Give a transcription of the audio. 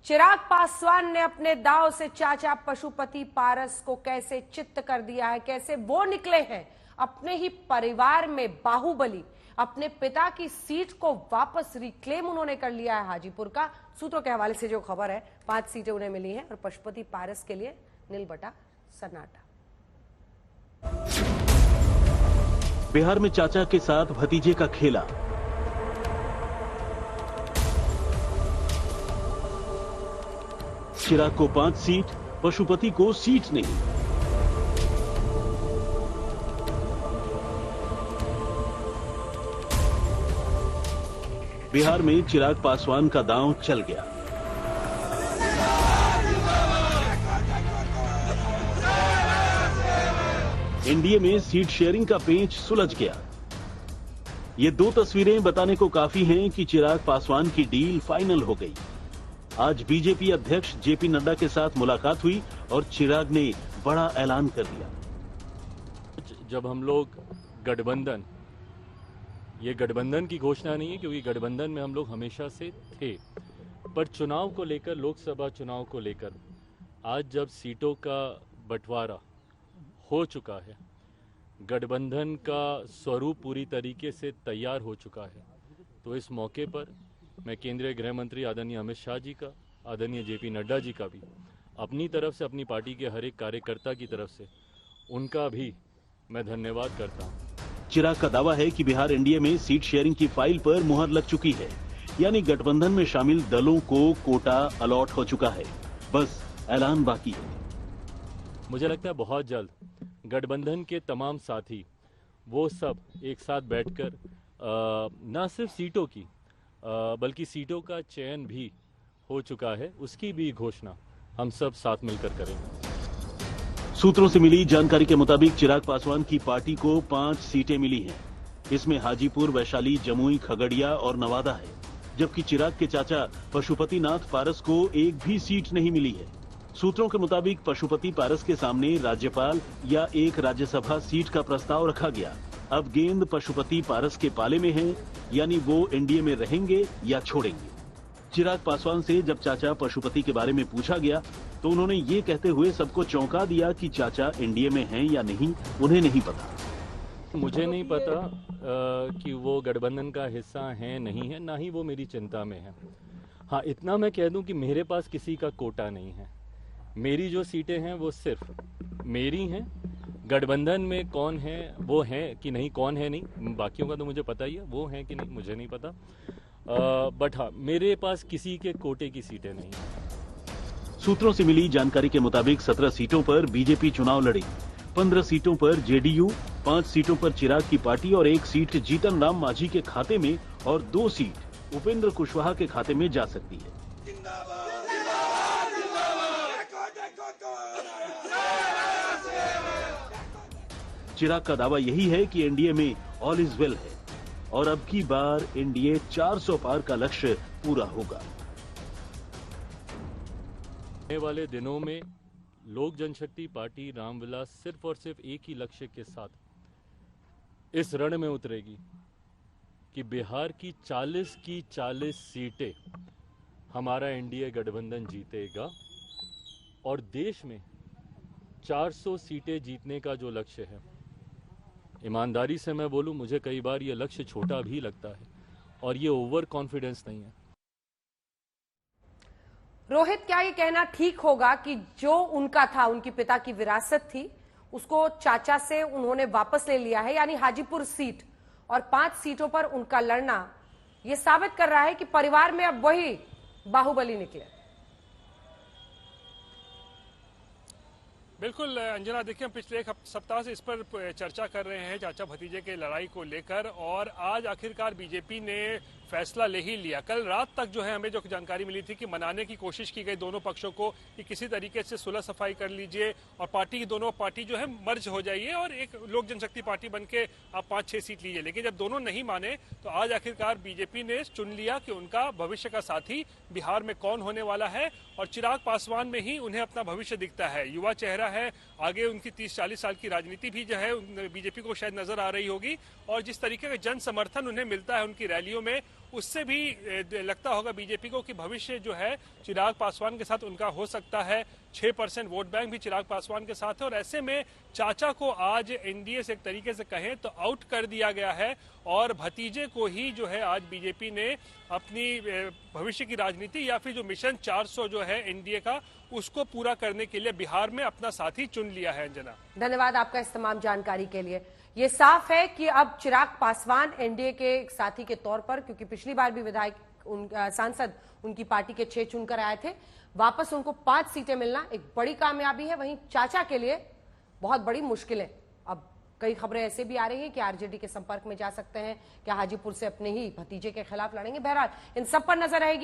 चिराग पासवान ने अपने दांव से चाचा पशुपति पारस को कैसे चित्त कर दिया है, कैसे वो निकले हैं अपने ही परिवार में बाहुबली। अपने पिता की सीट को वापस रिक्लेम उन्होंने कर लिया है हाजीपुर का। सूत्रों के हवाले से जो खबर है, 5 सीटें उन्हें मिली हैं और पशुपति पारस के लिए नीलबटा सन्नाटा। बिहार में चाचा के साथ भतीजे का खेला। चिराग को 5 सीट, पशुपति को सीट नहीं। बिहार में चिराग पासवान का दांव चल गया। एनडीए में सीट शेयरिंग का पेंच सुलझ गया। ये 2 तस्वीरें बताने को काफी हैं कि चिराग पासवान की डील फाइनल हो गई। आज बीजेपी अध्यक्ष जेपी नड्डा के साथ मुलाकात हुई और चिराग ने बड़ा ऐलान कर दिया। जब हम लोग गठबंधन, ये गठबंधन की घोषणा नहीं है क्योंकि गठबंधन में हम लोग हमेशा से थे, पर चुनाव को लेकर, लोकसभा चुनाव को लेकर आज जब सीटों का बंटवारा हो चुका है, गठबंधन का स्वरूप पूरी तरीके से तैयार हो चुका है, तो इस मौके पर मैं केंद्रीय गृह मंत्री आदरणीय अमित शाह जी का, आदरणीय जेपी नड्डा जी का भी, अपनी तरफ से, अपनी पार्टी के हर एक कार्यकर्ता की तरफ से उनका भी मैं धन्यवाद करता हूं। चिराग का दावा है कि बिहार एनडीए में सीट शेयरिंग की फाइल पर मुहर लग चुकी है, यानी गठबंधन में शामिल दलों को कोटा अलॉट हो चुका है, बस ऐलान बाकी है। मुझे लगता है बहुत जल्द गठबंधन के तमाम साथी वो सब एक साथ बैठकर न सिर्फ सीटों की बल्कि सीटों का चयन भी हो चुका है, उसकी भी घोषणा हम सब साथ मिलकर करेंगे। सूत्रों से मिली जानकारी के मुताबिक चिराग पासवान की पार्टी को 5 सीटें मिली हैं। इसमें हाजीपुर, वैशाली, जमुई, खगड़िया और नवादा है, जबकि चिराग के चाचा पशुपति नाथ पारस को एक भी सीट नहीं मिली है। सूत्रों के मुताबिक पशुपति पारस के सामने राज्यपाल या एक राज्यसभा सीट का प्रस्ताव रखा गया। अब गेंद पशुपति पारस के पाले में है, यानी वो एनडीए में रहेंगे या छोड़ेंगे। चिराग पासवान से जब चाचा पशुपति के बारे में पूछा गया तो उन्होंने ये कहते हुए सबको चौंका दिया कि चाचा एनडीए में हैं या नहीं, उन्हें नहीं पता। मुझे नहीं पता कि वो गठबंधन का हिस्सा है नहीं है, ना ही वो मेरी चिंता में है। हाँ, इतना मैं कह दूं कि मेरे पास किसी का कोटा नहीं है। मेरी जो सीटें हैं वो सिर्फ मेरी हैं। गठबंधन में कौन है, वो है कि नहीं, कौन है नहीं, बाकियों का तो मुझे पता ही है, वो है कि नहीं मुझे नहीं पता। बट हाँ, मेरे पास किसी के कोटे की सीटें नहीं हैं। सूत्रों से मिली जानकारी के मुताबिक 17 सीटों पर बीजेपी चुनाव लड़ी, 15 सीटों पर जेडीयू, 5 सीटों पर चिराग की पार्टी और 1 सीट जीतन राम मांझी के खाते में और 2 सीट उपेंद्र कुशवाहा के खाते में जा सकती है। चिराग का दावा यही है कि एनडीए में ऑल इज वेल है और अब की बार एनडीए 400 पार का लक्ष्य पूरा होगा। आने वाले दिनों में लोक जनशक्ति पार्टी रामविलास सिर्फ और सिर्फ एक ही लक्ष्य के साथ इस रण में उतरेगी कि बिहार की 40 सीटें हमारा एनडीए गठबंधन जीतेगा और देश में 400 सीटें जीतने का जो लक्ष्य है, ईमानदारी से मैं बोलूं, मुझे कई बार ये लक्ष्य छोटा भी लगता है और ये ओवर कॉन्फिडेंस नहीं है। रोहित, क्या ये कहना ठीक होगा कि जो उनका था, उनकी पिता की विरासत थी, उसको चाचा से उन्होंने वापस ले लिया है, यानी हाजीपुर सीट और 5 सीटों पर उनका लड़ना ये साबित कर रहा है कि परिवार में अब वही बाहुबली निकले? बिल्कुल अंजना, देखिए हम पिछले 1 सप्ताह से इस पर चर्चा कर रहे हैं चाचा भतीजे के लड़ाई को लेकर, और आज आखिरकार बीजेपी ने फैसला ले ही लिया। कल रात तक जो है हमें जो जानकारी मिली थी कि मनाने की कोशिश की गई दोनों पक्षों को कि किसी तरीके से सुलह सफाई कर लीजिए और दोनों पार्टी जो है मर्ज हो जाइए और एक लोक जनशक्ति पार्टी बन के आप 5-6 सीट लीजिए। लेकिन जब दोनों नहीं माने तो आज आखिरकार बीजेपी ने चुन लिया कि उनका भविष्य का साथी बिहार में कौन होने वाला है, और चिराग पासवान में ही उन्हें अपना भविष्य दिखता है। युवा चेहरा है, आगे उनकी 30-40 साल की राजनीति भी जो है बीजेपी को शायद नजर आ रही होगी, और जिस तरीके का जन समर्थन उन्हें मिलता है उनकी रैलियों में, उससे भी लगता होगा बीजेपी को कि भविष्य जो है चिराग पासवान के साथ उनका हो सकता है। 6% वोट बैंक भी चिराग पासवान के साथ है और ऐसे में चाचा को आज एनडीए से एक तरीके से कहें तो आउट कर दिया गया है और भतीजे को ही जो है आज बीजेपी ने अपनी भविष्य की राजनीति या फिर जो मिशन 400 जो है एनडीए का उसको पूरा करने के लिए बिहार में अपना साथी चुन लिया है। अंजना, धन्यवाद आपका इस तमाम जानकारी के लिए। ये साफ है कि अब चिराग पासवान एनडीए के साथी के तौर पर, क्योंकि पिछली बार भी विधायक सांसद उनकी पार्टी के 6 चुनकर आए थे, वापस उनको 5 सीटें मिलना एक बड़ी कामयाबी है। वहीं चाचा के लिए बहुत बड़ी मुश्किलें। अब कई खबरें ऐसे भी आ रही हैं कि आरजेडी के संपर्क में जा सकते हैं, क्या हाजीपुर से अपने ही भतीजे के खिलाफ लड़ेंगे। बहरहाल इन सब पर नजर रहेगी।